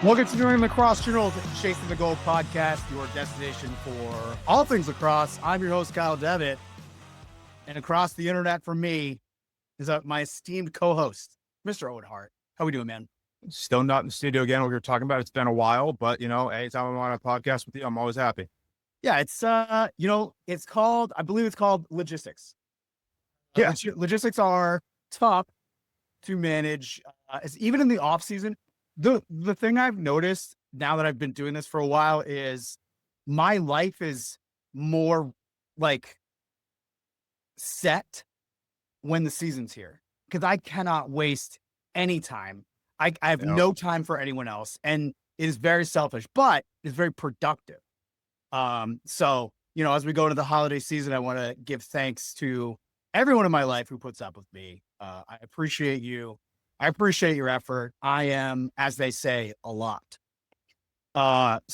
Welcome to the Lacrosse Journal, Chasing the Gold podcast, your destination for all things lacrosse. I'm your host, Kyle Devitte, and across the internet from me is my esteemed co-host, Mr. Owen Hart. How we doing, man? Still not in the studio again. What we were talking about, it's been a while, but anytime I'm on a podcast with you, I'm always happy. Yeah, it's it's called, I believe it's called logistics. Yeah, logistics are tough to manage, even in the off season. The thing I've noticed now that I've been doing this for a while is my life is more like set when the season's here, because I cannot waste any time. I have no time for anyone else, and it is very selfish, but it's very productive. So, as we go into the holiday season, I want to give thanks to everyone in my life who puts up with me. I appreciate you. I appreciate your effort. I am, as they say, a lot. Any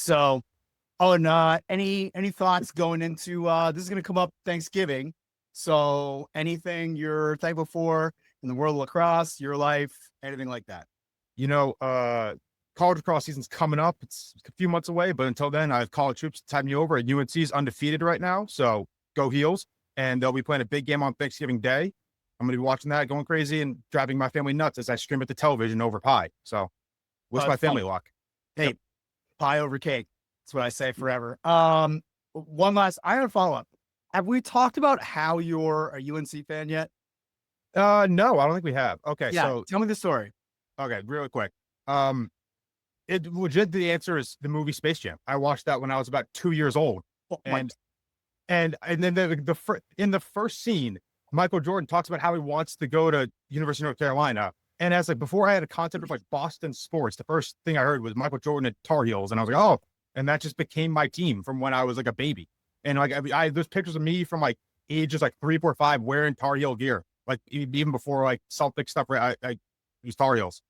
thoughts going into this is going to come up Thanksgiving. So anything you're thankful for in the world of lacrosse, your life, anything like that? College lacrosse season's coming up. It's a few months away, but until then, I have college troops to tide me over. And UNC is undefeated right now, so go Heels. And they'll be playing a big game on Thanksgiving Day. I'm going to be watching that, going crazy, and driving my family nuts as I stream at the television over pie. So, wish my family luck. Hey, yep. Pie over cake. That's what I say forever. One last, I have a follow-up. Have we talked about how you're a UNC fan yet? No, I don't think we have. Okay, yeah, so tell me the story. Okay, really quick. The answer is the movie Space Jam. I watched that when I was about 2 years old, and then in the first scene, Michael Jordan talks about how he wants to go to University of North Carolina. And as before I had a concept of Boston sports, the first thing I heard was Michael Jordan at Tar Heels. And I was like, oh, and that just became my team from when I was a baby. And there's pictures of me from ages 3, 4, 5 wearing Tar Heel gear. Even before Celtic stuff, I use Tar Heels.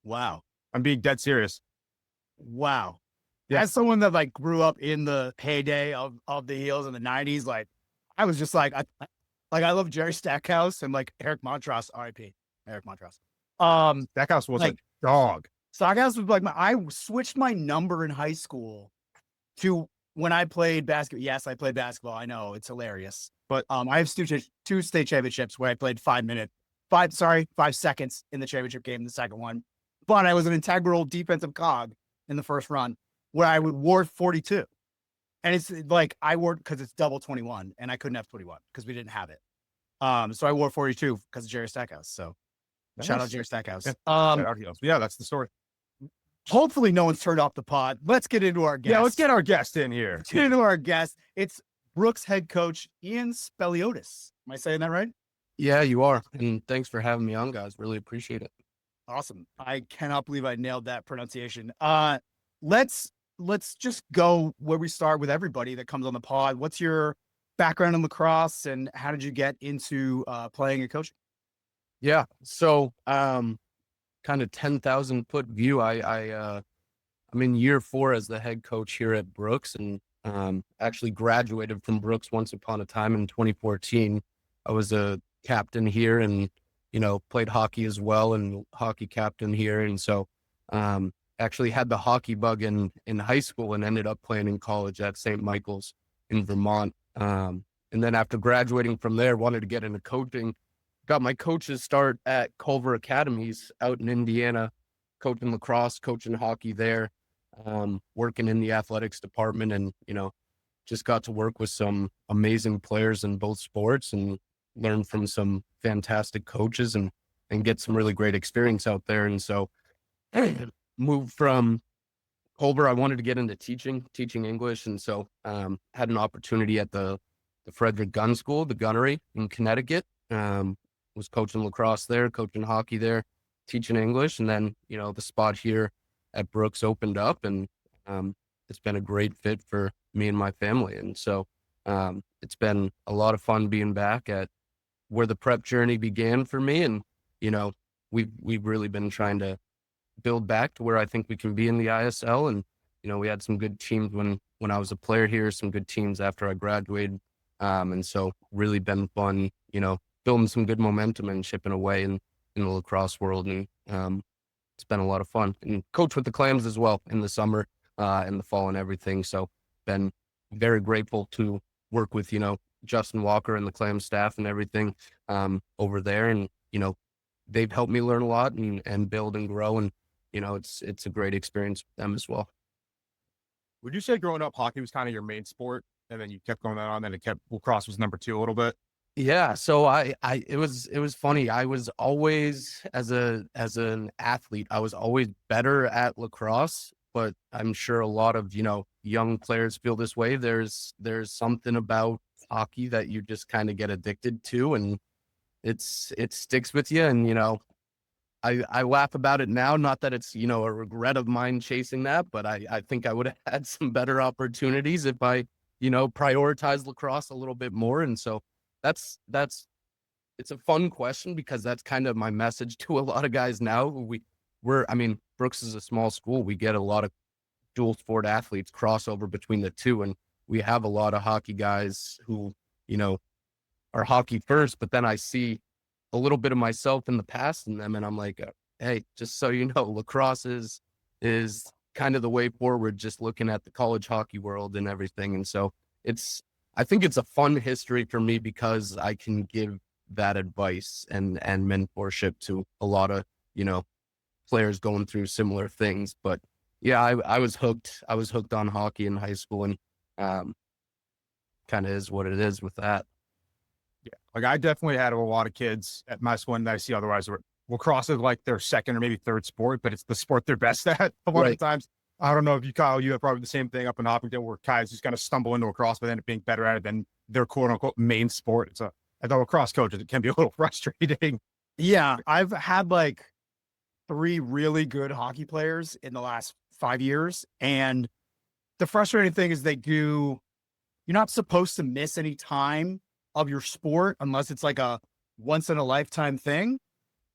Wow. I'm being dead serious. Wow. Yeah. As someone that grew up in the heyday of the Heels in the 90s, I was just I love Jerry Stackhouse and Eric Montross, R.I.P. Eric Montross. Stackhouse was a dog. Stackhouse was I switched my number in high school to when I played basketball. Yes, I played basketball. I know it's hilarious, but I have two state championships where I played 5 seconds in the championship game, the second one. But I was an integral defensive cog in the first run where I wore 42. And it's I wore, because it's double 21, and I couldn't have 21 because we didn't have it. So I wore 42 because of Jerry Stackhouse. So shout out Jerry Stackhouse. Yeah, that's the story. Hopefully no one's turned off the pod. Let's get into our guest. Yeah, let's get our guest in here. Let's get into our guest. It's Brooks head coach Ian Speliotis. Am I saying that right? Yeah, you are. And thanks for having me on, guys. Really appreciate it. Awesome. I cannot believe I nailed that pronunciation. Let's just go where we start with everybody that comes on the pod. What's your background in lacrosse, and how did you get into playing and coaching? Yeah. So, kind of 10,000 foot view. I'm in year 4 as the head coach here at Brooks, and actually graduated from Brooks once upon a time in 2014. I was a captain here, and played hockey as well, and hockey captain here, and so actually had the hockey bug in high school and ended up playing in college at St. Michael's in Vermont. And then after graduating from there, wanted to get into coaching. Got my coach's start at Culver Academies out in Indiana, coaching lacrosse, coaching hockey there, working in the athletics department, and, just got to work with some amazing players in both sports and learn from some fantastic coaches and get some really great experience out there. And so moved from Culver. I wanted to get into teaching English. And so had an opportunity at the Frederick Gun School, the gunnery in Connecticut. Was coaching lacrosse there, coaching hockey there, teaching English. And then, the spot here at Brooks opened up, and it's been a great fit for me and my family. And so it's been a lot of fun being back at where the prep journey began for me. And, we've really been trying to build back to where I think we can be in the ISL. And, we had some good teams when I was a player here, some good teams after I graduated. And so really been fun, building some good momentum and chipping away in the lacrosse world. And it's been a lot of fun, and coach with the Clams as well in the summer, in the fall and everything. So been very grateful to work with, Justin Walker and the Clam staff and everything, over there. And, they've helped me learn a lot and build and grow. And, it's a great experience with them as well. Would you say growing up, hockey was kind of your main sport, and then you kept going on, and lacrosse was number 2 a little bit? Yeah. So it was funny. I was always, as an athlete, I was always better at lacrosse, but I'm sure a lot of, young players feel this way. There's something about hockey that you just kind of get addicted to, and it sticks with you. And, I laugh about it now. Not that it's, a regret of mine chasing that, but I think I would have had some better opportunities if I, prioritized lacrosse a little bit more. And so it's a fun question, because that's kind of my message to a lot of guys now. Brooks is a small school. We get a lot of dual sport athletes crossover between the two. And we have a lot of hockey guys who, are hockey first, but then I see a little bit of myself in the past in them. And I'm like, hey, just so you know, lacrosse is kind of the way forward, just looking at the college hockey world and everything. And so I think it's a fun history for me, because I can give that advice and mentorship to a lot of, players going through similar things. But yeah, I was hooked. I was hooked on hockey in high school, and kind of is what it is with that. Yeah. Like, I definitely had a lot of kids at my school that I see otherwise where lacrosse is like their second or maybe third sport, but it's the sport they're best at a lot of the times. I don't know if Kyle, you have probably the same thing up in Hopkinton, where guys just kind of stumble into lacrosse, but end up being better at it than their quote unquote main sport. As a lacrosse coach, it can be a little frustrating. Yeah, I've had like 3 really good hockey players in the last 5 years. And the frustrating thing is you're not supposed to miss any time of your sport unless it's like a once in a lifetime thing.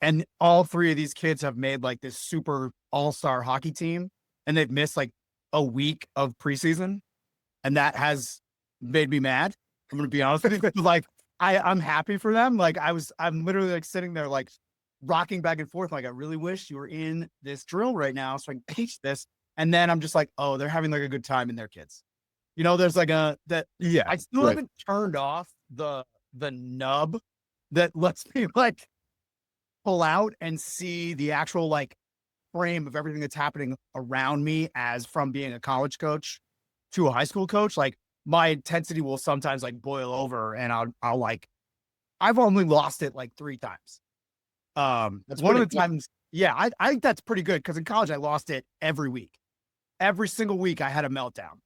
And all 3 of these kids have made like this super all-star hockey team, and they've missed like a week of preseason. And that has made me mad. I'm going to be honest with you. Like, I'm happy for them. Like, I'm literally like sitting there, like rocking back and forth. Like, I really wish you were in this drill right now so I can teach this. And then I'm just like, oh, they're having like a good time in their kids. There's like Yeah, I still haven't turned off the nub that lets me like pull out and see the actual like frame of everything that's happening around me, as from being a college coach to a high school coach. Like, my intensity will sometimes like boil over, and I'll like, I've only lost it like 3 times. That's one of the times. Yeah, I think that's pretty good, because in college I lost it every week. Every single week I had a meltdown.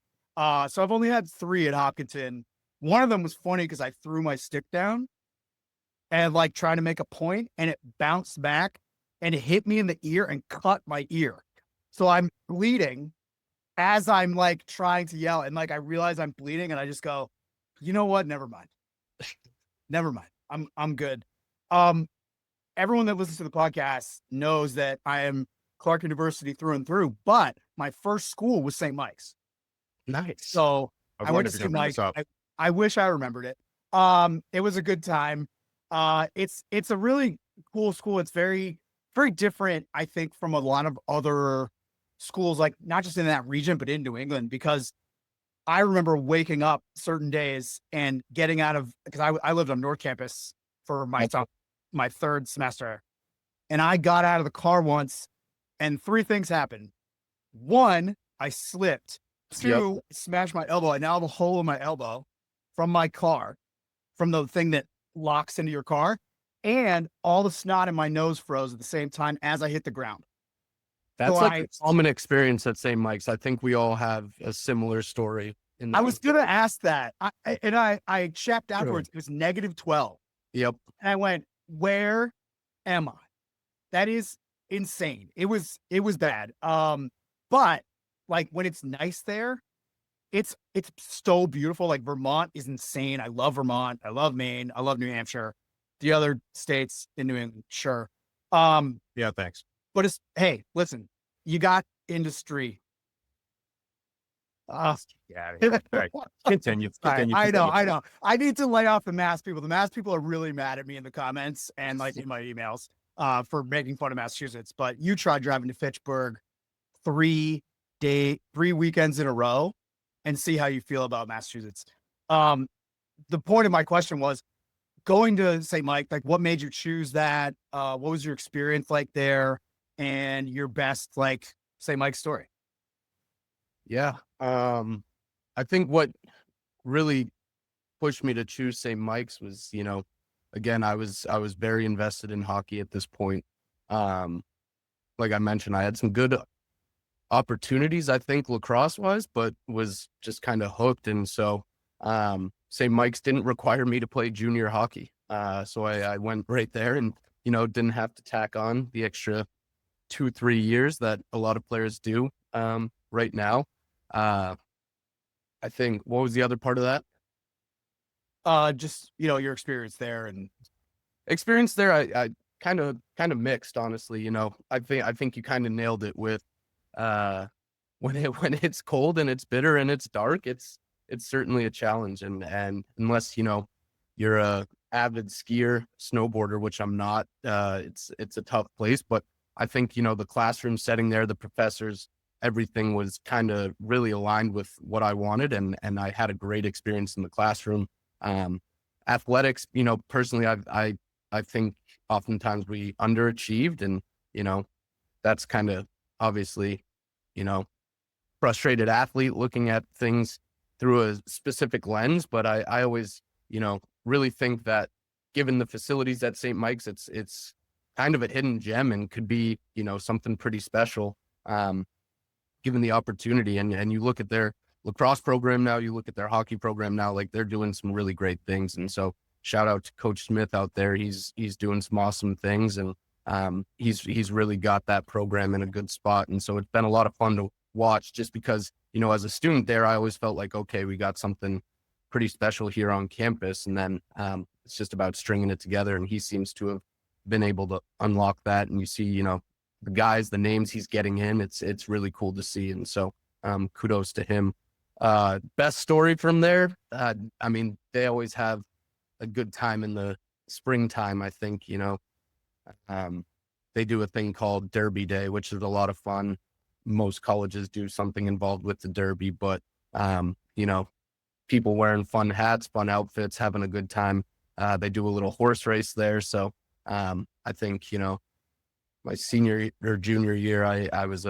So I've only had 3 at Hopkinton. One of them was funny because I threw my stick down and like trying to make a point, and it bounced back and it hit me in the ear and cut my ear. So I'm bleeding as I'm like trying to yell, and like I realize I'm bleeding, and I just go, you know what? Never mind. Never mind. I'm good. Everyone that listens to the podcast knows that I am Clark University through and through, but my first school was St. Mike's. Nice. So I went to St. Mike's. I wish I remembered it. It was a good time. It's a really cool school. It's very, very different, I think, from a lot of other schools, like not just in that region, but in New England, because I remember waking up certain days and getting out of, because I lived on North Campus for my 3rd semester, and I got out of the car once, and 3 things happened. 1, I slipped. 2, smashed my elbow. I now have a hole in my elbow from my car, from the thing that locks into your car, and all the snot in my nose froze at the same time as I hit the ground. That's so like a common experience at St. Mike's. I think we all have a similar story. I was going to ask that. I checked afterwards. It was -12. Yep. And I went, where am I? That is insane. It was bad. But like, when it's nice there, it's so beautiful. Like, Vermont is insane. I love Vermont. I love Maine. I love New Hampshire. The other states in New England, sure. Yeah, thanks. But hey, listen, you got industry. Yeah, right. Continue. I know. I need to lay off the mass people. The mass people are really mad at me in the comments and like in my emails. for making fun of Massachusetts, but you tried driving to Fitchburg 3 weekends in a row and see how you feel about Massachusetts. The point of my question was going to St. Mike, like what made you choose that? What was your experience like there and your best like St. Mike story? Yeah. I think what really pushed me to choose St. Mike's was, again, I was very invested in hockey at this point. Like I mentioned, I had some good opportunities, I think, lacrosse wise, but was just kind of hooked. And so St. Mike's didn't require me to play junior hockey. So I went right there and, didn't have to tack on the extra 2-3 years that a lot of players do right now. I think, what was the other part of that? Just, your experience there and Experience there, I kind of mixed, honestly. I think you kind of nailed it with when it's cold and it's bitter and it's dark, it's certainly a challenge. And unless, you're a avid skier, snowboarder, which I'm not, it's a tough place. But I think, the classroom setting there, the professors, everything was kind of really aligned with what I wanted. And I had a great experience in the classroom. Athletics, personally, I think oftentimes we underachieved, and, that's kind of obviously, frustrated athlete looking at things through a specific lens. But I always, really think that given the facilities at St. Mike's, it's kind of a hidden gem and could be, something pretty special, given the opportunity. And you look at their lacrosse program now, you look at their hockey program now, like they're doing some really great things. And so shout out to Coach Smith out there. He's doing some awesome things, and he's really got that program in a good spot. And so it's been a lot of fun to watch, just because, as a student there, I always felt like, okay, we got something pretty special here on campus. And then it's just about stringing it together. And he seems to have been able to unlock that. And you see, the guys, the names he's getting in, it's really cool to see. And so kudos to him. Best story from there. They always have a good time in the springtime. I think, they do a thing called Derby Day, which is a lot of fun. Most colleges do something involved with the Derby, but, people wearing fun hats, fun outfits, having a good time. They do a little horse race there. So I think, my senior or junior year, I was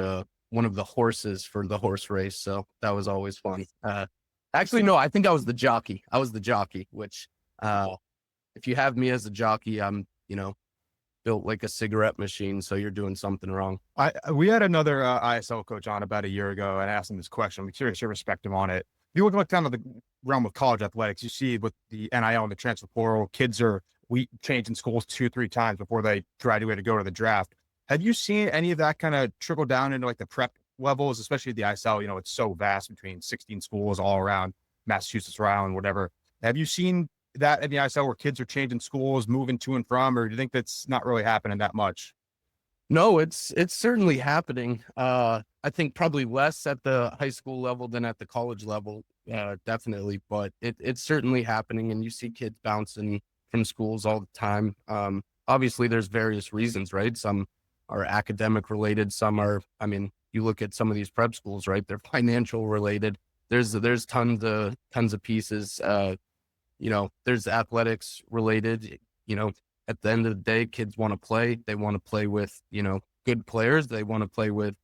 one of the horses for the horse race. So that was always fun. Actually, no, I think I was the jockey. Which if you have me as a jockey, I'm, built like a cigarette machine. So you're doing something wrong. We had another ISL coach on about a year ago and asked him this question. I'm curious your perspective on it. If you look down to the realm of college athletics, you see with the NIL and the transfer portal, kids are changing schools 2-3 times before they graduate to go to the draft. Have you seen any of that kind of trickle down into like the prep levels, especially the ISL? It's so vast between 16 schools all around Massachusetts, Rhode Island, whatever. Have you seen that in the ISL where kids are changing schools, moving to and from, or do you think that's not really happening that much? No, it's certainly happening. I think probably less at the high school level than at the college level, definitely. But it's certainly happening, and you see kids bouncing from schools all the time. Obviously, there's various reasons, right? Some are academic related. Some are, you look at some of these prep schools, right? They're financial related. There's tons of pieces. There's athletics related. At the end of the day, kids want to play. They want to play with, good players. They want to play with,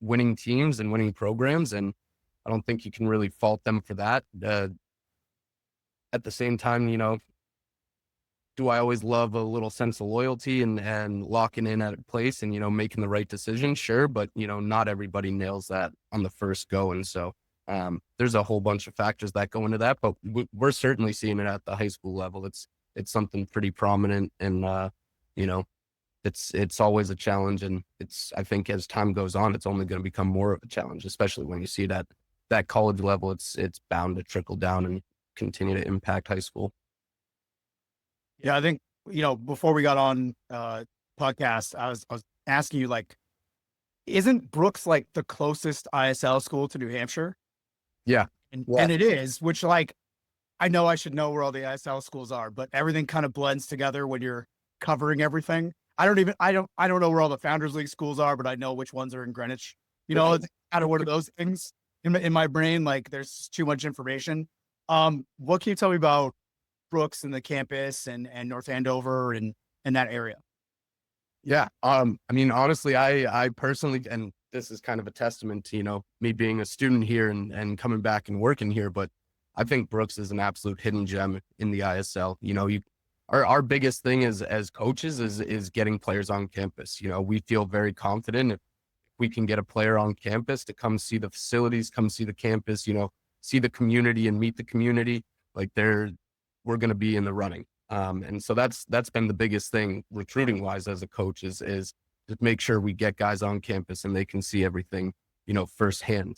winning teams and winning programs. And I don't think you can really fault them for that. At the same time, do I always love a little sense of loyalty and locking in at a place and, making the right decision? Sure. But, not everybody nails that on the first go. And so there's a whole bunch of factors that go into that, but we're certainly seeing it at the high school level. It's something pretty prominent, and, it's always a challenge. And I think as time goes on, it's only going to become more of a challenge, especially when you see that college level. It's bound to trickle down and continue to impact high school. Yeah, I think, before we got on podcast, I was asking you, like, isn't Brooks like the closest ISL school to New Hampshire? Yeah. And it is, which, like, I know I should know where all the ISL schools are, but everything kind of blends together when you're covering everything. I don't know where all the Founders League schools are, but I know which ones are in Greenwich. It's kind of one of those things in my brain. Like there's too much information. What can you tell me about Brooks and the campus and North Andover and that area? Yeah. I mean, honestly, I personally, and this is kind of a testament to, me being a student here and coming back and working here, but I think Brooks is an absolute hidden gem in the ISL. Our biggest thing as coaches is getting players on campus. We feel very confident if we can get a player on campus to come see the facilities, come see the campus, see the community and meet the community. Like we're going to be in the running. And so that's been the biggest thing recruiting wise as a coach is just make sure we get guys on campus and they can see everything, firsthand.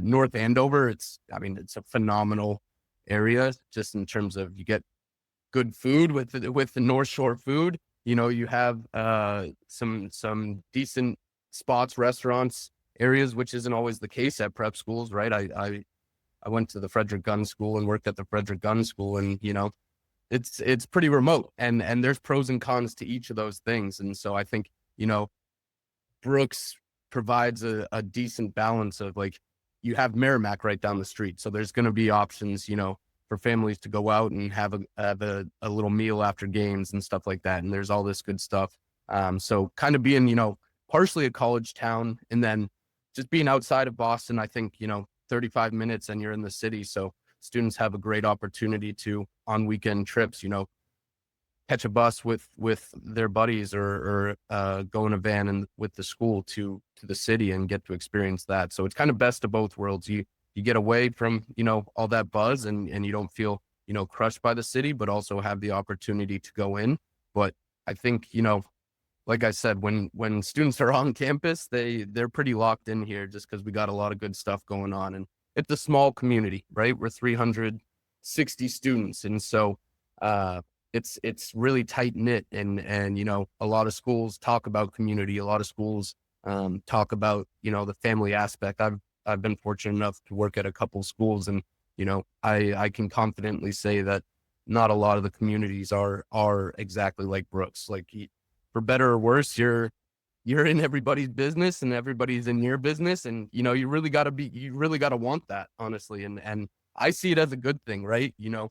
North Andover, it's a phenomenal area just in terms of you get good food with the North Shore food. You have some decent spots, restaurants, areas, which isn't always the case at prep schools, right? I went to the Frederick Gunn School and worked at the Frederick Gunn School, and it's pretty remote, and there's pros and cons to each of those things. And so I think Brooks provides a decent balance of like you have Merrimack right down the street, so there's going to be options for families to go out and have a little meal after games and stuff like that. And there's all this good stuff. So kind of being, partially a college town and then just being outside of Boston, I think, 35 minutes and you're in the city. So students have a great opportunity to, on weekend trips, catch a bus with their buddies or go in a van and with the school to the city and get to experience that. So it's kind of best of both worlds. You get away from, all that buzz and you don't feel, crushed by the city, but also have the opportunity to go in. But I think, like I said, when students are on campus, they're pretty locked in here just because we got a lot of good stuff going on. And it's a small community, right? We're 360 students. And so it's really tight knit and a lot of schools talk about community. A lot of schools talk about, the family aspect. I've been fortunate enough to work at a couple schools and, I can confidently say that not a lot of the communities are exactly like Brooks. Like for better or worse, you're in everybody's business and everybody's in your business. And, you really got to want that, honestly. And I see it as a good thing, right? You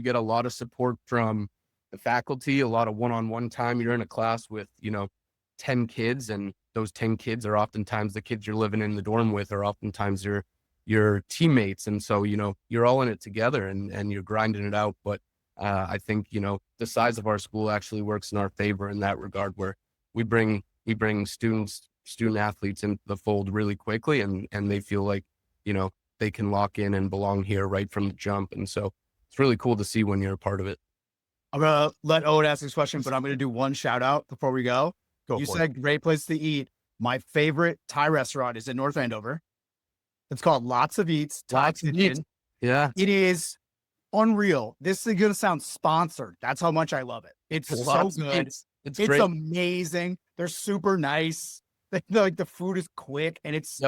get a lot of support from the faculty, a lot of one-on-one time. You're in a class with, 10 kids, and those 10 kids are oftentimes the kids you're living in the dorm with, or oftentimes your teammates. And so, you're all in it together and you're grinding it out. But I think, the size of our school actually works in our favor in that regard, where we bring student athletes into the fold really quickly and they feel like, they can lock in and belong here right from the jump. And so it's really cool to see when you're a part of it. I'm going to let Owen ask this question, but I'm going to do one shout out before we go. You said great place to eat. My favorite Thai restaurant is in North Andover. It's called Lots of Eats. Lots of Eats. Yeah. It is unreal. This is going to sound sponsored. That's how much I love it. It's so good. It's great. Amazing. They're super nice. Like the food is quick and it's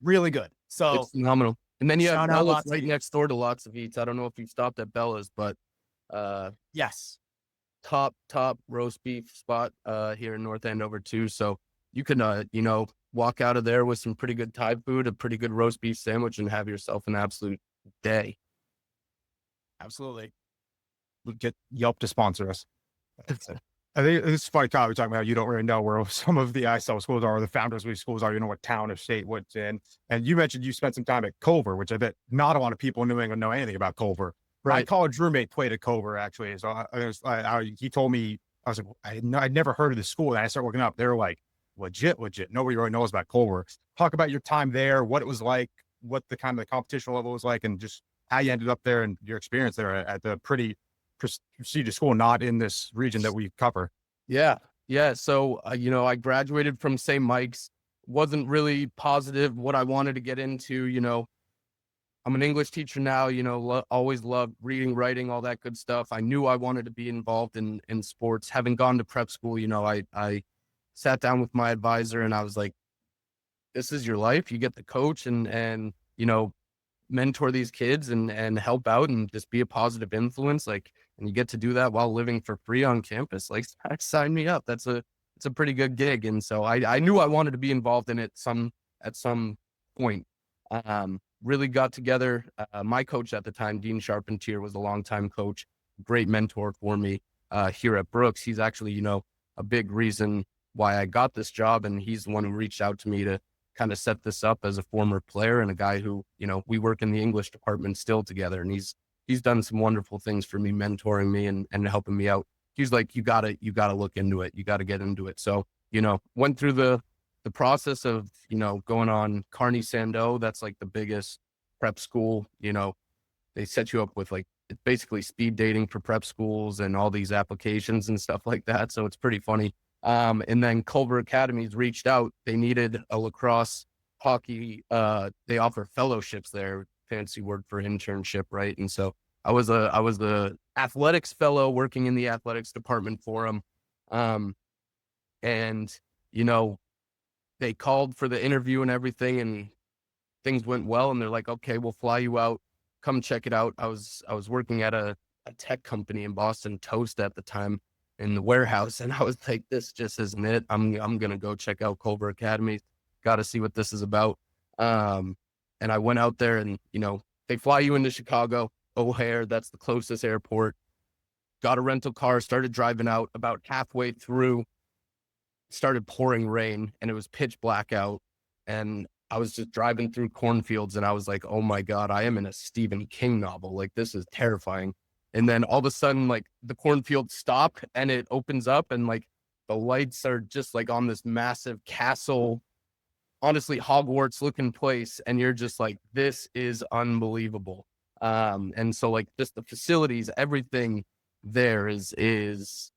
really good. So it's phenomenal. And then you have Bella's right next door to Lots of Eats. I don't know if you've stopped at Bella's, but yes. Top roast beef spot here in North Andover too. So you can walk out of there with some pretty good Thai food, a pretty good roast beef sandwich, and have yourself an absolute day. Absolutely. We'll get Yelp to sponsor us. I think it's funny, Kyle, we're talking about you don't really know where some of the ISL schools are, or the Founders League schools are, what town or state what's in. And you mentioned you spent some time at Culver, which I bet not a lot of people in New England know anything about Culver. Right. My college roommate played at Culver, actually. So he told me, I was like, I'd never heard of the school. And I started looking up. They were like, legit. Nobody really knows about Culver. Talk about your time there, what it was like, what the kind of the competition level was like, and just how you ended up there and your experience there at the pretty prestigious school, not in this region that we cover. Yeah. So, I graduated from St. Mike's, wasn't really positive what I wanted to get into. I'm an English teacher now, always loved reading, writing, all that good stuff. I knew I wanted to be involved in sports. Having gone to prep school, I sat down with my advisor and I was like, this is your life. You get to coach and mentor these kids and help out and just be a positive influence. And you get to do that while living for free on campus. Like, sign me up. It's it's a pretty good gig. And so I knew I wanted to be involved in it at some point. Really got together. My coach at the time, Dean Charpentier, was a longtime coach, great mentor for me here at Brooks. He's actually, a big reason why I got this job. And he's the one who reached out to me to kind of set this up as a former player and a guy who, we work in the English department still together. And he's done some wonderful things for me, mentoring me and helping me out. He's like, you gotta look into it. You gotta get into it. So, went through the process of, going on Kearney Sandeau. That's like the biggest prep school. They set you up with like, it's basically speed dating for prep schools and all these applications and stuff like that. So it's pretty funny. And then Culver Academies reached out. They needed a lacrosse hockey. They offer fellowships there, fancy word for internship, right? And so I was the athletics fellow working in the athletics department for them. And, they called for the interview and everything, and things went well. And they're like, okay, we'll fly you out. Come check it out. I was working at a tech company in Boston, Toast at the time, in the warehouse. And I was like, this just isn't it. I'm going to go check out Culver Academy. Got to see what this is about. And I went out there and, they fly you into Chicago, O'Hare. That's the closest airport. Got a rental car, started driving out. About halfway through, started pouring rain, and it was pitch black out. And I was just driving through cornfields, and I was like, oh my God, I am in a Stephen King novel. Like, this is terrifying. And then all of a sudden, like, the cornfield stopped and it opens up, and like the lights are just like on this massive castle, honestly, Hogwarts looking place. And you're just like, this is unbelievable. And so like just the facilities, everything there is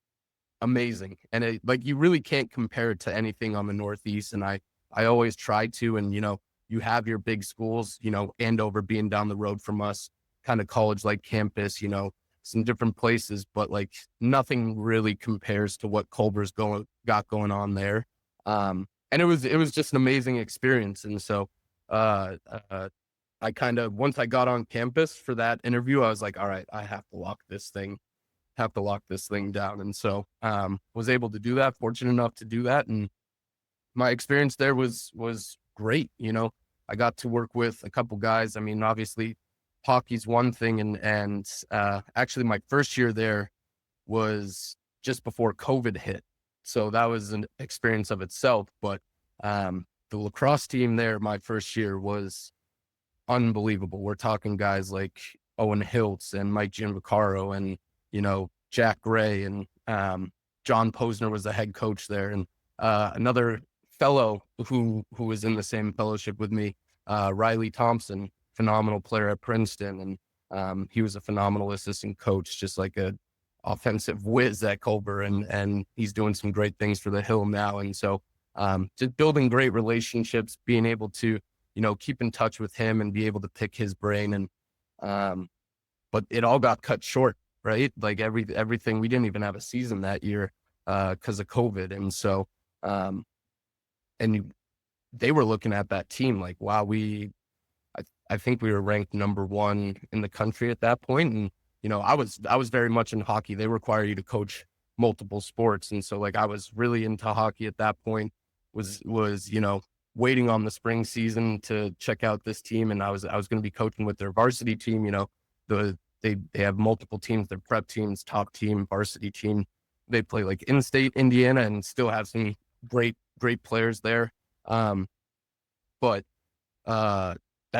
amazing. And it, like, you really can't compare it to anything on the Northeast. And I always try to, and, you have your big schools, Andover being down the road from us, kind of college-like campus, some different places, but like nothing really compares to what Culver's got going on there. And it was just an amazing experience. And so, I kind of, once I got on campus for that interview, I was like, all right, I have to lock this thing down. And so, was able to do that, fortunate enough to do that. And my experience there was great. I got to work with a couple guys. I mean, obviously hockey's one thing. And actually my first year there was just before COVID hit. So that was an experience of itself. But the lacrosse team there, my first year, was unbelievable. We're talking guys like Owen Hiltz and Mike Gianvaccaro and, Jack Gray, and John Posner was the head coach there. And another fellow who was in the same fellowship with me, Riley Thompson, phenomenal player at Princeton. And he was a phenomenal assistant coach, just like a offensive whiz at Culver. And he's doing some great things for the Hill now. And so just building great relationships, being able to, keep in touch with him and be able to pick his brain. And but it all got cut short, right? Like everything, we didn't even have a season that year because of COVID. And so, they were looking at that team like, wow, I think we were ranked number 1 in the country at that point. And, I was very much in hockey. They require you to coach multiple sports. And so like, I was really into hockey at that point, was, waiting on the spring season to check out this team. And I was going to be coaching with their varsity team. They have multiple teams, their prep teams, top team, varsity team. They play like in-state Indiana and still have some great players there. But that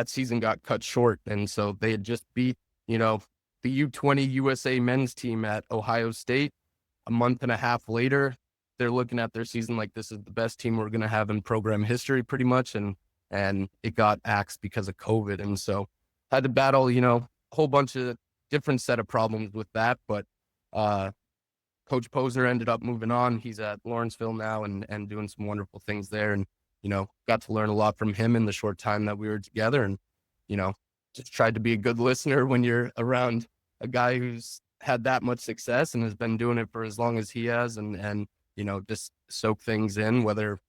season got cut short. And so they had just beat, the U20 USA men's team at Ohio State. A month and a half later, they're looking at their season like, this is the best team we're going to have in program history pretty much. And it got axed because of COVID. And so had to battle, a whole bunch of different set of problems with that. But Coach Posner ended up moving on. He's at Lawrenceville now and doing some wonderful things there. And, got to learn a lot from him in the short time that we were together. And, just tried to be a good listener when you're around a guy who's had that much success and has been doing it for as long as he has, and just soak things in, whether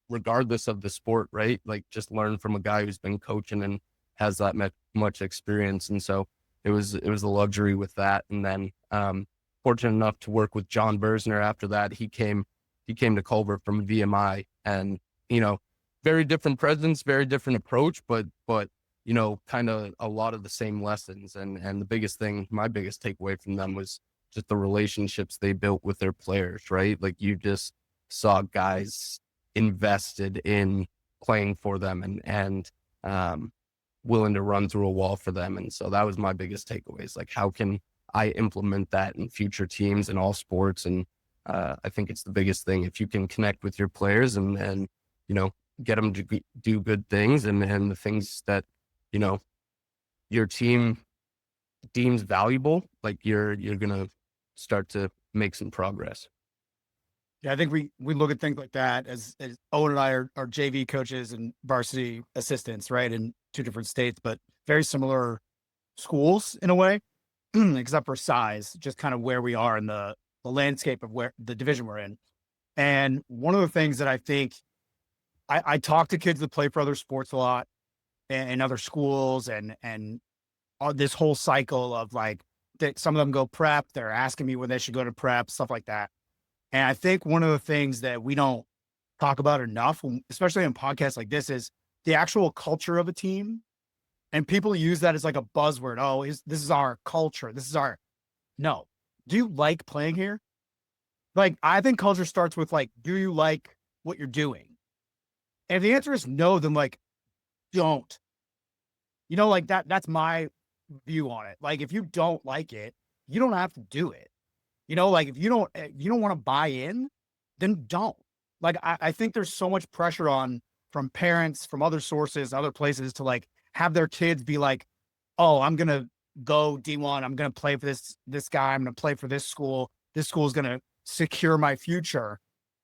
regardless of the sport, right? Like, just learn from a guy who's been coaching and has that much experience. And so it was a luxury with that. And then fortunate enough to work with John Bersner after that. He came he came to Culver from VMI, and, you know, very different presence, very different approach, but, you know, kind of a lot of the same lessons. And the biggest thing, my biggest takeaway from them was just the relationships they built with their players, right? Like, you just saw guys invested in playing for them and willing to run through a wall for them. And so that was my biggest takeaways. Like, how can I implement that in future teams in all sports? And I think it's the biggest thing. If you can connect with your players and you know, get them to do good things and the things that, you know, your team deems valuable, like you're gonna start to make some progress. Yeah, I think we look at things like that as Owen and I are JV coaches and varsity assistants, right, in two different states, but very similar schools in a way, except for size, just kind of where we are in the landscape of where the division we're in. And one of the things that I think I talk to kids that play for other sports a lot and other schools and this whole cycle of like that some of them go prep, they're asking me when they should go to prep, stuff like that. And I think one of the things that we don't talk about enough, especially in podcasts like this, is the actual culture of a team. And people use that as like a buzzword. Oh, this is our culture. This is our, no. Do you like playing here? Like, I think culture starts with like, do you like what you're doing? And if the answer is no, then like, don't. You know, like that's my view on it. Like, if you don't like it, you don't have to do it. You know, like if you don't want to buy in, then don't. Like, I think there's so much pressure on from parents, from other sources, other places to like have their kids be like, oh, I'm going to go D1. I'm going to play for this guy. I'm going to play for this school. This school is going to secure my future.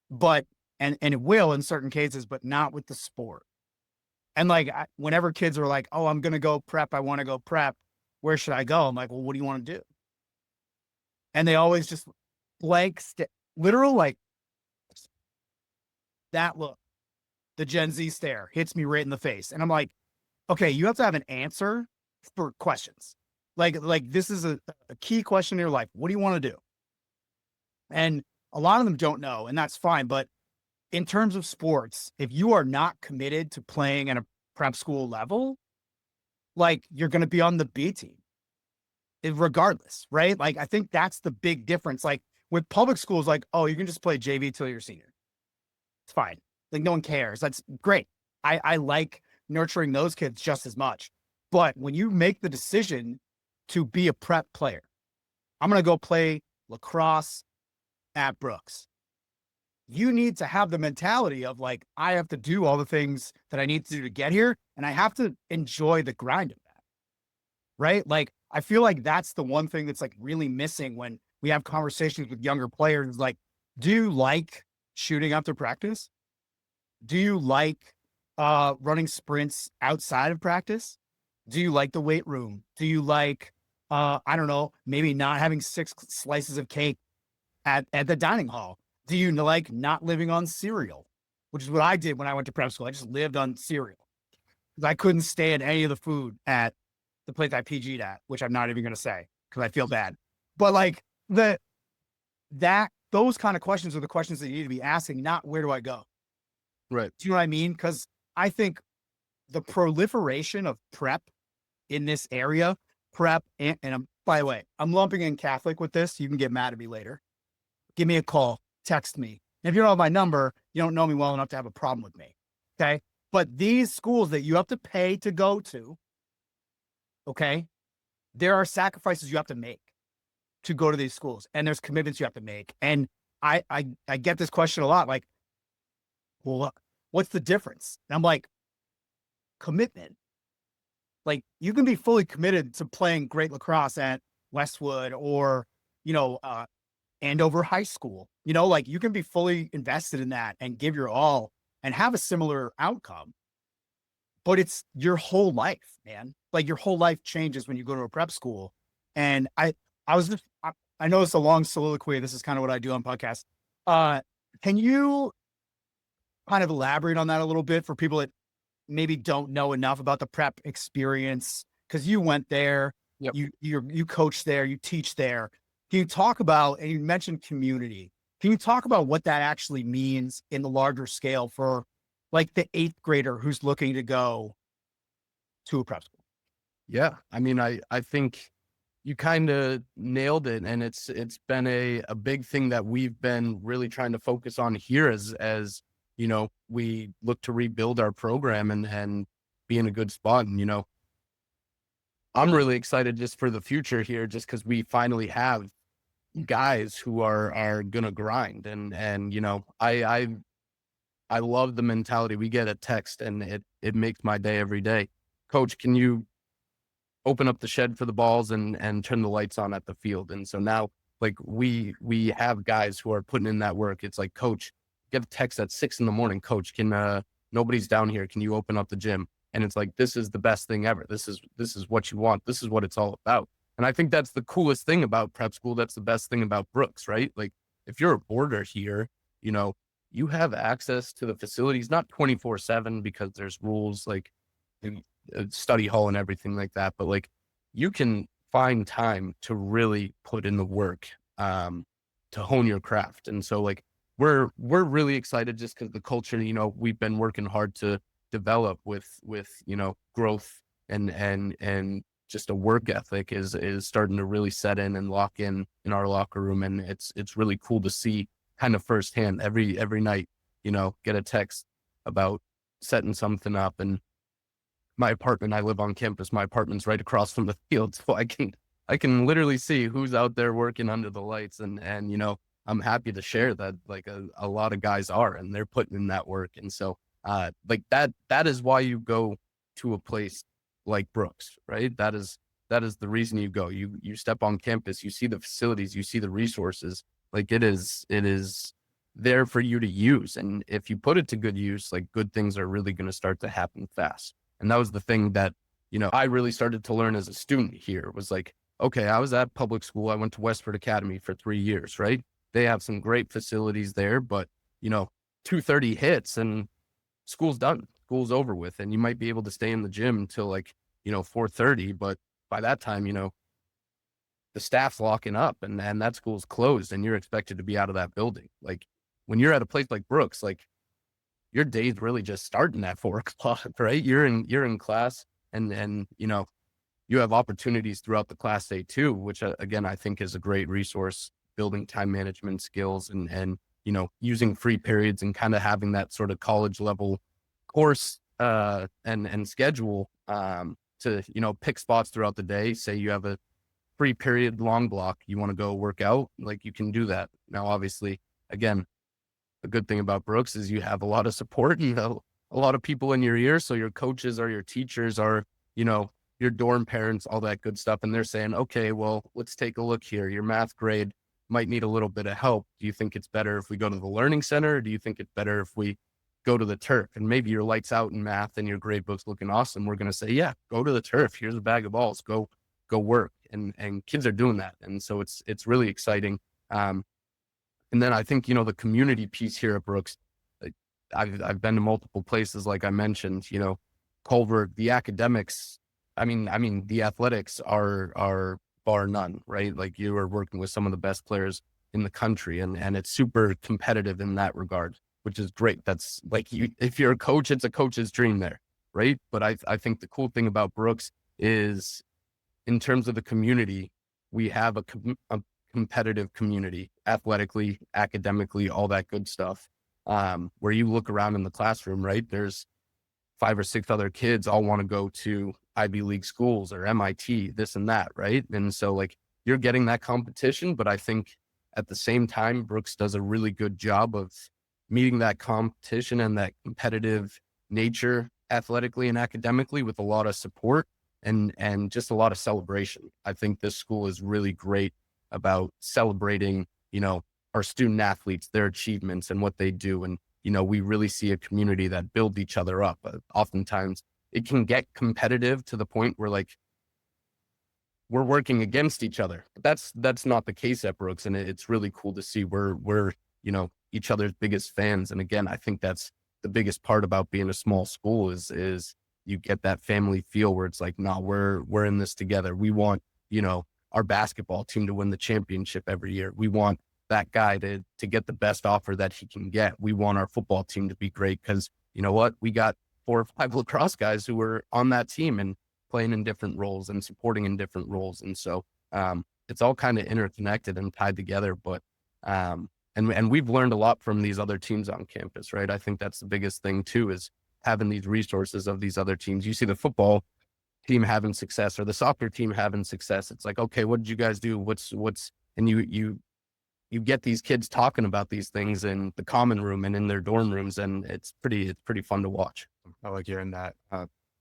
But, and it will in certain cases, but not with the sport. And like, whenever kids are like, oh, I'm going to go prep. I want to go prep. Where should I go? I'm like, well, what do you want to do? And they always just blank, literal, like that look, the Gen Z stare hits me right in the face. And I'm like, okay, you have to have an answer for questions. Like this is a key question in your life. What do you want to do? And a lot of them don't know, and that's fine. But in terms of sports, if you are not committed to playing at a prep school level, like you're going to be on the B team regardless, right? Like, I think that's the big difference. Like with public schools, like, oh, you can just play JV till you're a senior. It's fine. Like, no one cares. That's great. I like nurturing those kids just as much. But when you make the decision to be a prep player, I'm going to go play lacrosse at Brooks. You need to have the mentality of like, I have to do all the things that I need to do to get here. And I have to enjoy the grind of that. Right? Like, I feel like that's the one thing that's like really missing when we have conversations with younger players. Like, do you like shooting after practice? Do you like running sprints outside of practice? Do you like the weight room? Do you like, I don't know, maybe not having 6 slices of cake at the dining hall? Do you like not living on cereal, which is what I did when I went to prep school? I just lived on cereal because I couldn't stand any of the food at the place I PG'd at, which I'm not even going to say because I feel bad. But like those kind of questions are the questions that you need to be asking, not where do I go? Right. Do you know what I mean? Because I think the proliferation of prep in this area, prep, and by the way, I'm lumping in Catholic with this. You can get mad at me later. Give me a call, text me. And if you don't have my number, you don't know me well enough to have a problem with me. Okay. But these schools that you have to pay to go to, okay, there are sacrifices you have to make to go to these schools, and there's commitments you have to make. And I get this question a lot, like, well, what's the difference? And I'm like, commitment. Like, you can be fully committed to playing great lacrosse at Westwood or, you know, Andover High School. You know, like, you can be fully invested in that and give your all and have a similar outcome. But it's your whole life, man. Like, your whole life changes when you go to a prep school. And I know it's a long soliloquy. This is kind of what I do on podcasts. Can you kind of elaborate on that a little bit for people that maybe don't know enough about the prep experience? Because you went there, Yep. you coach there, you teach there. Can you talk about, and you mentioned community, Can you talk about what that actually means in the larger scale for like the 8th grader who's looking to go to a prep school? Yeah. I mean, I think you kind of nailed it. And it's been a big thing that we've been really trying to focus on here as, we look to rebuild our program and be in a good spot. And, I'm really excited just for the future here, just because we finally have guys who are gonna grind. I love the mentality. We get a text and it makes my day every day. Coach, can you open up the shed for the balls and turn the lights on at the field? And so now, like, we have guys who are putting in that work. It's like, coach, get a text at 6 a.m. Coach, can nobody's down here. Can you open up the gym? And it's like, this is the best thing ever. This is what you want. This is what it's all about. And I think that's the coolest thing about prep school. That's the best thing about Brooks, right? Like, if you're a boarder here, you have access to the facilities, not 24/7 because there's rules like study hall and everything like that. But like, you can find time to really put in the work, to hone your craft. And so like, we're really excited just because the culture, we've been working hard to develop with growth and just a work ethic is starting to really set in and lock in our locker room. And it's really cool to see kind of firsthand every night, get a text about setting something up. And my apartment, I live on campus, my apartment's right across from the field. So I can literally see who's out there working under the lights. And I'm happy to share that like a lot of guys are, and they're putting in that work. And so like that is why you go to a place like Brooks, right? That is the reason you go. You step on campus, you see the facilities, you see the resources. Like it is there for you to use. And if you put it to good use, like good things are really going to start to happen fast. And that was the thing that, I really started to learn as a student here was like, okay, I was at public school. I went to Westford Academy for 3 years, right? They have some great facilities there, but 2:30 hits and school's done. School's over with. And you might be able to stay in the gym until like, 4:30. But by that time, the staff's locking up and that school's closed and you're expected to be out of that building. Like when you're at a place like Brooks, like your day's really just starting at 4 o'clock, right? You're in class and you have opportunities throughout the class day too, which again, I think is a great resource, building time management skills and using free periods and kind of having that sort of college level course and schedule to pick spots throughout the day. Say you have a free period long block, you want to go work out, like you can do that. Now obviously, again, the good thing about Brooks is you have a lot of support, a lot of people in your ear. So your coaches or your teachers are your dorm parents, all that good stuff, and they're saying, okay, well, let's take a look here. Your math grade might need a little bit of help. Do you think it's better if we go to the learning center, or do you think it's better if we go to the turf? And maybe your lights out in math and your grade book's looking awesome. We're going to say, yeah, go to the turf. Here's a bag of balls. Go work. And kids are doing that. And so it's really exciting. And then I think, the community piece here at Brooks, like, I've been to multiple places, like I mentioned, Culver, the academics, I mean, the athletics are bar none, right? Like you are working with some of the best players in the country and it's super competitive in that regard, which is great. That's like if you're a coach, it's a coach's dream there, right? But I think the cool thing about Brooks is in terms of the community, we have a competitive community, athletically, academically, all that good stuff. Where you look around in the classroom, right? There's 5 or 6 other kids all want to go to Ivy League schools or MIT, this and that, right? And so like you're getting that competition, but I think at the same time, Brooks does a really good job of meeting that competition and that competitive nature athletically and academically with a lot of support and just a lot of celebration. I think this school is really great about celebrating, our student athletes, their achievements and what they do. And, we really see a community that builds each other up. Oftentimes it can get competitive to the point where like we're working against each other. But that's not the case at Brooks. And it's really cool to see we're each other's biggest fans. And again, I think that's the biggest part about being a small school is you get that family feel where it's like, no, we're in this together. We want, our basketball team to win the championship every year. We want that guy to get the best offer that he can get. We want our football team to be great because you know what? We got 4 or 5 lacrosse guys who were on that team and playing in different roles and supporting in different roles. And so it's all kind of interconnected and tied together. But and we've learned a lot from these other teams on campus, right? I think that's the biggest thing too, is having these resources of these other teams. You see the football team having success or the soccer team having success. It's like, okay, what did you guys do? What's and you get these kids talking about these things in the common room and in their dorm rooms, and it's pretty fun to watch. I like hearing that.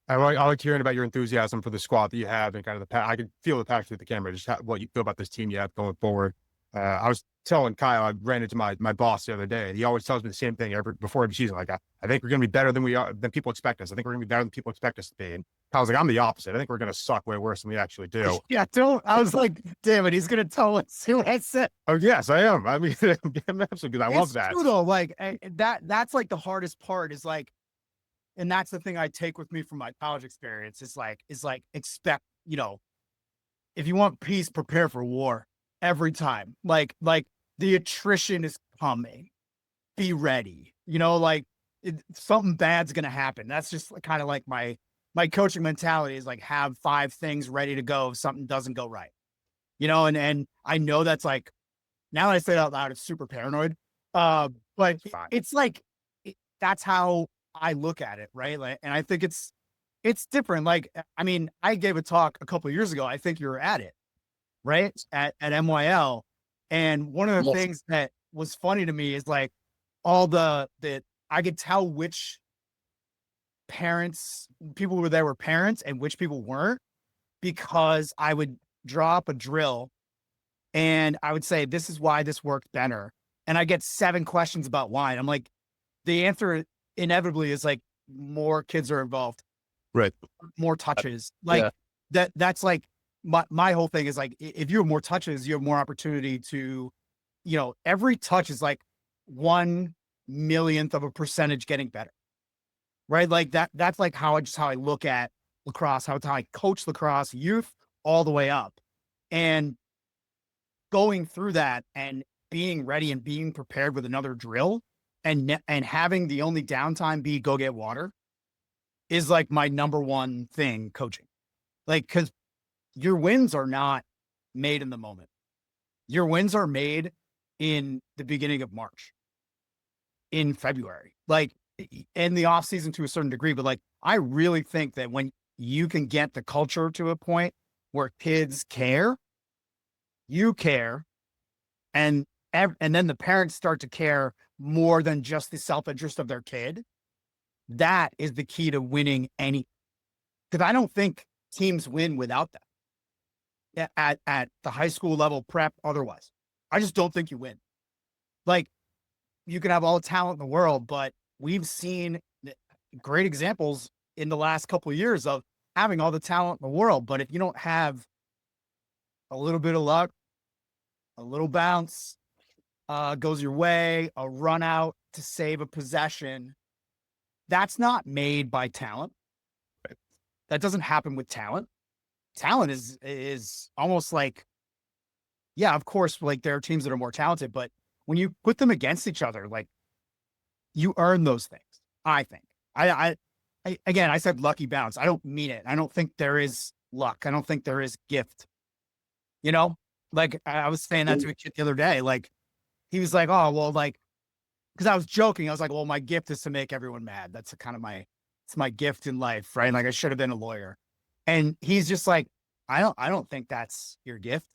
I like hearing about your enthusiasm for the squad that you have and kind of I can feel the passion through the camera, just what you feel about this team you have going forward. I was telling Kyle, I ran into my boss the other day, and he always tells me the same thing before every season. Like, I think we're going to be better than people expect us. I think we're going to be better than people expect us to be. And Kyle's like, I'm the opposite. I think we're going to suck way worse than we actually do. Yeah, I was like, damn it, he's going to tell us who has it. Oh, yes, I am. I mean, I'm absolutely, I love that. True, though, like that's like the hardest part is like, and that's the thing I take with me from my college experience is like expect, if you want peace, prepare for war every time. Like the attrition is coming. Be ready. Something bad's going to happen. That's just kind of like my coaching mentality is like have 5 things ready to go if something doesn't go right. And I know that's like, now that I say it out loud, it's super paranoid. But it's like, that's how I look at it. Right. Like, and I think it's different. Like, I mean, I gave a talk a couple of years ago. I think you were at it, right? At MYL. And one of the things that was funny to me is like all the I could tell which people were there were parents and which people weren't, because I would draw up a drill and I would say, this is why this worked better. And I get 7 questions about why. And I'm like, the answer inevitably is like more kids are involved, right? More touches. Like that's like my whole thing is like, if you have more touches, you have more opportunity to, every touch is like 1/1,000,000th of a percentage getting better. Right. Like that's like how I look at lacrosse, how I coach lacrosse youth all the way up, and going through that and being ready and being prepared with another drill and having the only downtime be go get water is like my number one thing coaching. Like, cause your wins are not made in the moment. Your wins are made in the beginning of March, in February, like in the off season to a certain degree. But like, I really think that when you can get the culture to a point where kids care, you care, and then the parents start to care more than just the self-interest of their kid, that is the key to winning any. Because I don't think teams win without that. At the high school level, prep, otherwise. I just don't think you win. Like, you can have all the talent in the world, but we've seen great examples in the last couple of years of having all the talent in the world. But if you don't have a little bit of luck, a little bounce goes your way, a run out to save a possession, that's not made by talent. That doesn't happen with talent. Talent is almost like, yeah, of course, like there are teams that are more talented, but when you put them against each other, like you earn those things. I think I again, I said lucky bounce. I don't mean it. I don't think there is luck. I don't think there is gift, like I was saying that to a kid the other day. Like he was like, oh, well, like, cause I was joking. I was like, well, my gift is to make everyone mad. That's kind of it's my gift in life. Right. Like I should have been a lawyer. And he's just like, I don't think that's your gift.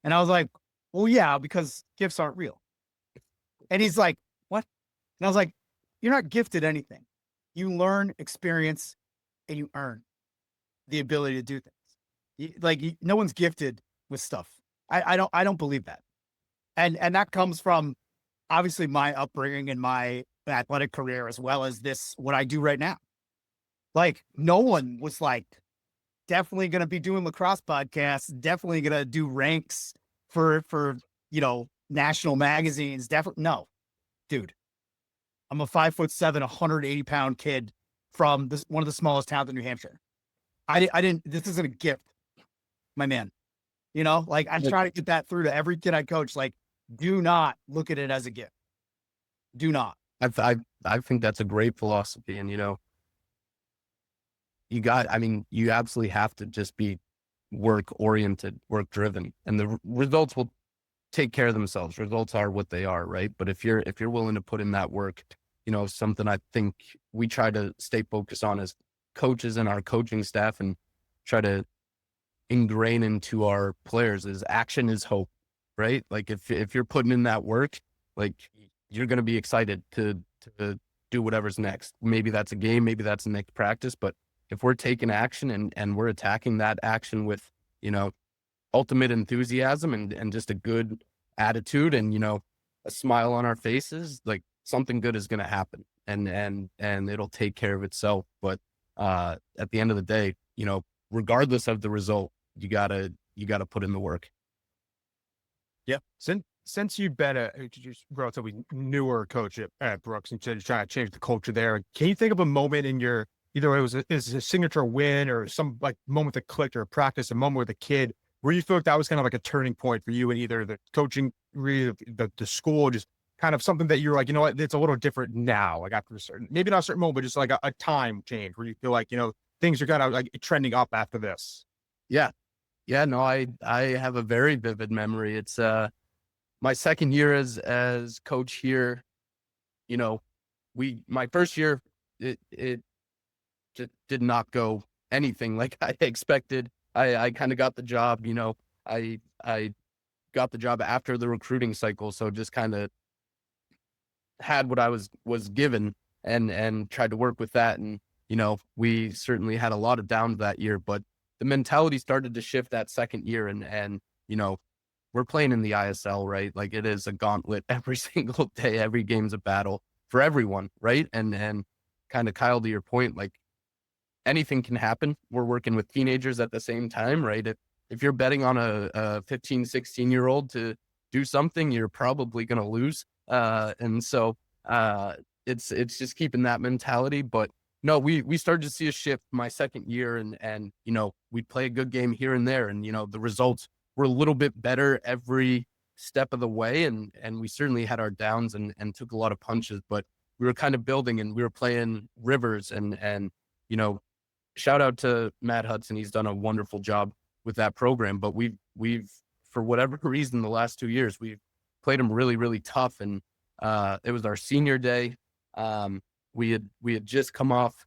And I was like, well, yeah, because gifts aren't real. And he's like, what? And I was like, you're not gifted anything. You learn, experience, and you earn the ability to do things. No one's gifted with stuff. I don't believe that. And that comes from obviously my upbringing and my athletic career, as well as what I do right now. Like no one was like, definitely going to be doing lacrosse podcasts, definitely going to do ranks for national magazines. Definitely. No, dude, I'm a 5'7", 180-pound kid from one of the smallest towns in New Hampshire. I didn't, this isn't a gift, my man. Like I try to get that through to every kid I coach. Like Do not look at it as a gift. Do not. I think that's a great philosophy. And, you absolutely have to just be work oriented, work driven, and the results will take care of themselves. Results are what they are, right? But if you're willing to put in that work, something I think we try to stay focused on as coaches and our coaching staff, and try to ingrain into our players, is action is hope, right? Like if you're putting in that work, like you're going to be excited to do whatever's next. Maybe that's a game, maybe that's the next practice, but if we're taking action and we're attacking that action with, ultimate enthusiasm and just a good attitude and, a smile on our faces, like something good is going to happen, and it'll take care of itself. But at the end of the day, regardless of the result, you gotta put in the work. Yeah. Since you've been a just relatively newer coach at Brooks and trying to change the culture there, can you think of a moment in your, either it was a signature win or some like moment that clicked, or a practice, a moment with a kid, where you feel like that was kind of like a turning point for you in either the coaching, the school, just kind of something that you're like, you know what, it's a little different now, like after a certain, maybe not a certain moment, but just like a time change where you feel like, things are kind of like trending up after this. Yeah. Yeah. No, I have a very vivid memory. It's my second year as coach here. My first year, it just did not go anything like I expected. I kind of got the job, I got the job after the recruiting cycle. So just kind of had what I was given and tried to work with that. And, we certainly had a lot of downs that year, but the mentality started to shift that second year. And, we're playing in the ISL, right? Like it is a gauntlet every single day. Every game's a battle for everyone, right? And kind of, Kyle, to your point, like anything can happen. We're working with teenagers at the same time, right? If you're betting on a 15, 16-year-old to do something, you're probably going to lose. And so it's just keeping that mentality. But no, we started to see a shift my second year, and we'd play a good game here and there, and the results were a little bit better every step of the way, and we certainly had our downs and took a lot of punches, but we were kind of building, and we were playing Rivers, and shout out to Matt Hudson. He's done a wonderful job with that program, but we've for whatever reason, the last 2 years, we've played them really, really tough. And it was our senior day. We had just come off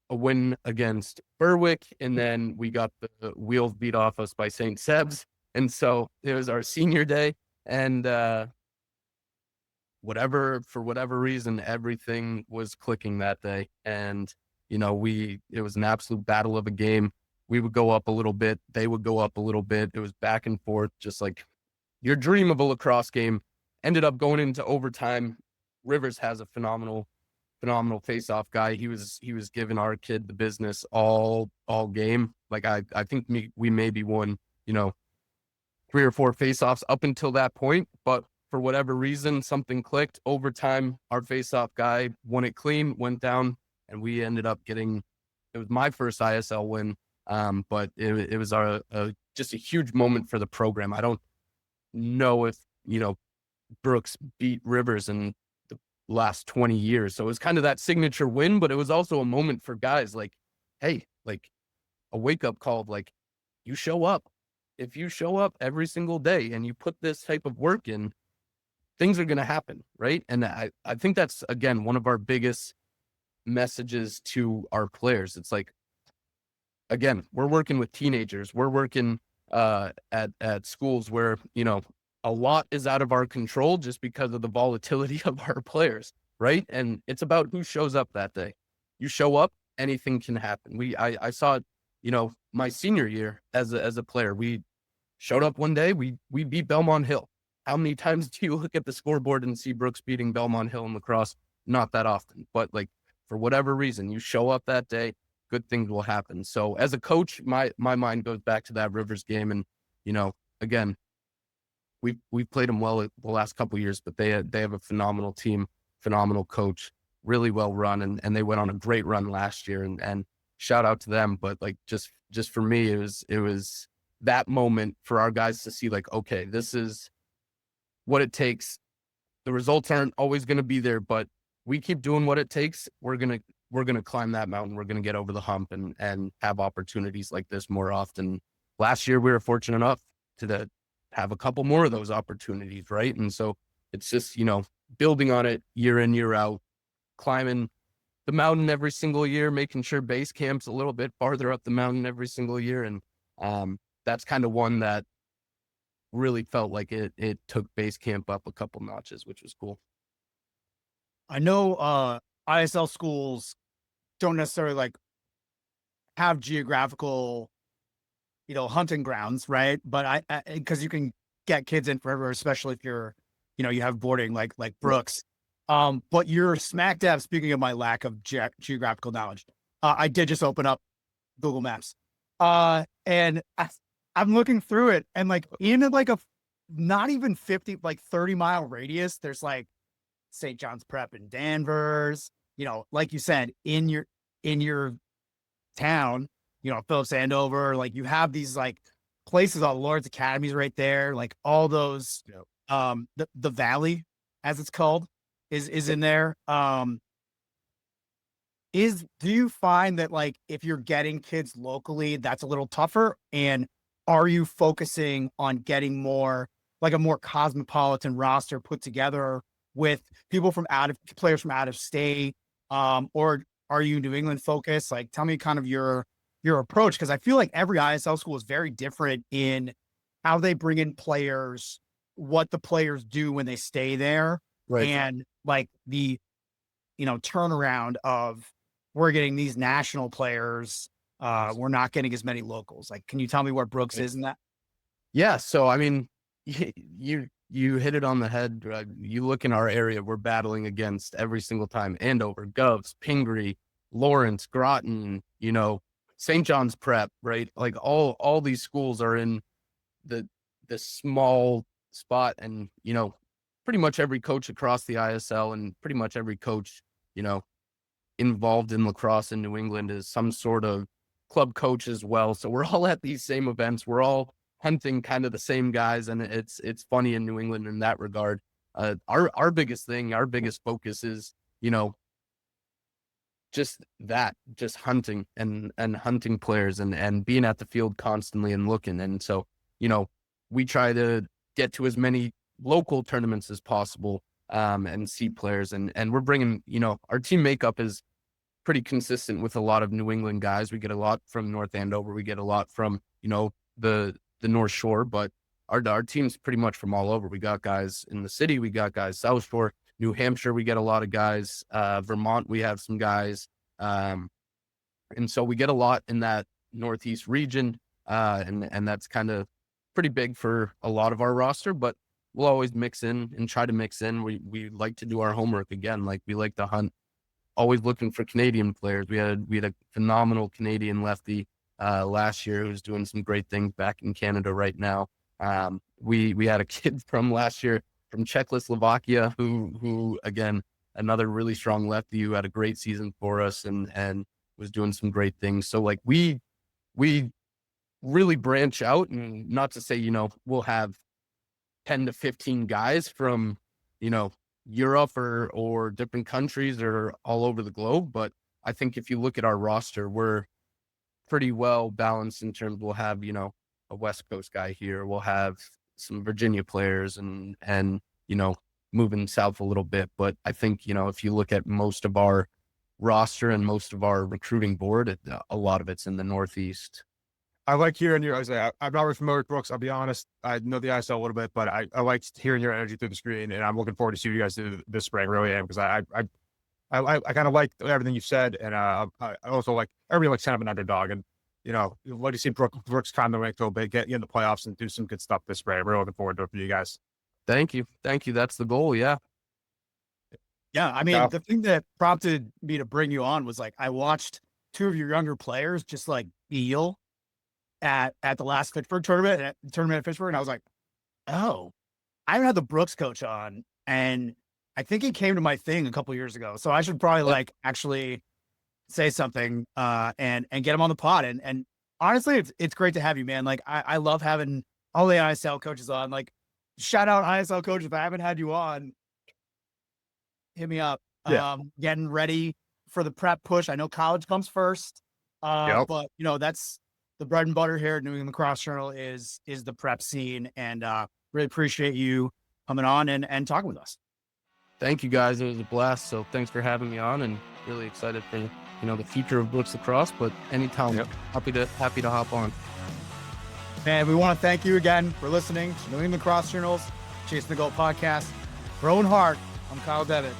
a win against Berwick, and then we got the wheels beat off us by St. Seb's. And so it was our senior day, and for whatever reason, everything was clicking that day. And, it was an absolute battle of a game. We would go up a little bit. They would go up a little bit. It was back and forth, just like your dream of a lacrosse game. Ended up going into overtime. Rivers has a phenomenal face-off guy. He was giving our kid the business all game. Like I think we maybe won, 3 or 4 face-offs up until that point, but for whatever reason, something clicked. Overtime, our face-off guy won it clean, went down, and we ended up getting. It was my first ISL win, but it was just a huge moment for the program. I don't know if Brooks beat Rivers in the last 20 years, so it was kind of that signature win, but it was also a moment for guys like, hey, like a wake-up call of like, you show up. If you show up every single day and you put this type of work in, things are going to happen, right? And I think that's, again, one of our biggest messages to our players. It's like, again, we're working with teenagers. We're working at schools where, a lot is out of our control just because of the volatility of our players, right? And it's about who shows up that day. You show up, anything can happen. I saw it, my senior year as a player. We showed up one day, we beat Belmont Hill. How many times do you look at the scoreboard and see Brooks beating Belmont Hill in lacrosse? Not that often, but like for whatever reason, you show up that day, good things will happen. So as a coach, my mind goes back to that Rivers game. And, again, we've played them well the last couple of years, but they have a phenomenal team, phenomenal coach, really well run. And they went on a great run last year, and shout out to them. But like, just for me, it was that moment for our guys to see like, okay, what it takes. The results aren't always going to be there, but we keep doing what it takes. We're going to climb that mountain. We're going to get over the hump and have opportunities like this more often. Last year, we were fortunate enough to have a couple more of those opportunities, right? And so it's just, building on it year in, year out, climbing the mountain every single year, making sure base camp's a little bit farther up the mountain every single year. And that's kind of one that really felt like it took base camp up a couple notches, which was cool. I know ISL schools don't necessarily like have geographical, hunting grounds, right? But because you can get kids in forever, especially if you're, you have boarding like Brooks. But you're smack dab. Speaking of my lack of geographical knowledge, I did just open up Google Maps, and I'm looking through it, and like in like a not even 50, like 30-mile radius, there's like St. John's Prep in Danvers, like you said, in your town, Phillips Andover, like you have these like places, all Lord's Academies right there, like all those, the Valley, as it's called, is in there. Do you find that like if you're getting kids locally, that's a little tougher? And are you focusing on getting more like a more cosmopolitan roster put together with people players from out of state? Or are you New England focused? Like, tell me kind of your approach, because I feel like every ISL school is very different in how they bring in players, what the players do when they stay there, Right. and like the turnaround of we're getting these national players, we're not getting as many locals. Like, can you tell me where Brooks is in that? Yeah. So, I mean, you hit it on the head. You look in our area, we're battling against every single time Andover, Govs, Pingree, Lawrence, Groton, St. John's Prep, right? Like all these schools are in the small spot, and, pretty much every coach across the ISL and pretty much every coach, involved in lacrosse in New England is some sort of club coach as well. So we're all at these same events. We're all hunting kind of the same guys. And it's funny in New England in that regard. Our biggest thing, our biggest focus is, just hunting and hunting players and being at the field constantly and looking. And so, we try to get to as many local tournaments as possible, and see players. And we're bringing, our team makeup is pretty consistent with a lot of New England guys. We get a lot from North Andover. We get a lot from, the North Shore, but our team's pretty much from all over. We got guys in the city. We got guys South Shore, New Hampshire. We get a lot of guys, Vermont. We have some guys. And so we get a lot in that Northeast region. And that's kind of pretty big for a lot of our roster, but we'll always mix in and try to mix in. We like to do our homework again. Like, we like to hunt, always looking for Canadian players. We had a phenomenal Canadian lefty last year who's doing some great things back in Canada right now. We had a kid from last year from Czechoslovakia who again, another really strong lefty who had a great season for us and was doing some great things. So like we really branch out, and not to say, we'll have 10 to 15 guys from, Europe or different countries or all over the globe. But I think if you look at our roster, we're pretty well balanced in terms, we'll have, a West Coast guy here. We'll have some Virginia players and, moving south a little bit. But I think, if you look at most of our roster and most of our recruiting board, a lot of it's in the Northeast. I like hearing I'm not really familiar with Brooks. I'll be honest. I know the ISL a little bit, but I like hearing your energy through the screen, and I'm looking forward to see what you guys do this spring. Really am, because I kind of like everything you said, and I also like everybody likes kind of an underdog, and what do you see Brooks kind of make a bit, get in the playoffs and do some good stuff this spring. I'm really looking forward to it for you guys. Thank you. That's the goal. Yeah. Yeah, I mean, the thing that prompted me to bring you on was like I watched two of your younger players just like eel at the last Pittsburgh tournament at Pittsburgh, and I was like, oh, I haven't had the Brooks coach on, and I think he came to my thing a couple years ago, so I should probably like actually say something and get him on the pod. And honestly, it's great to have you, man. Like I love having all the ISL coaches on. Like shout out ISL coach. If I haven't had you on, hit me up. Yeah. Getting ready for the prep push. I know college comes first, but you know, that's the bread and butter here at New England Lacrosse Journal is the prep scene, and really appreciate you coming on and talking with us. Thank you guys. It was a blast. So thanks for having me on, and really excited for, you know, the future of Brooks Lacrosse, but anytime, happy to hop on. And we want to thank you again for listening to New England Lacrosse Journal's Chasing the Goal podcast. For Owen Hart, I'm Kyle Devitte.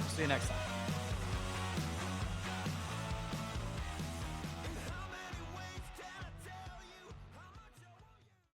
See you next time.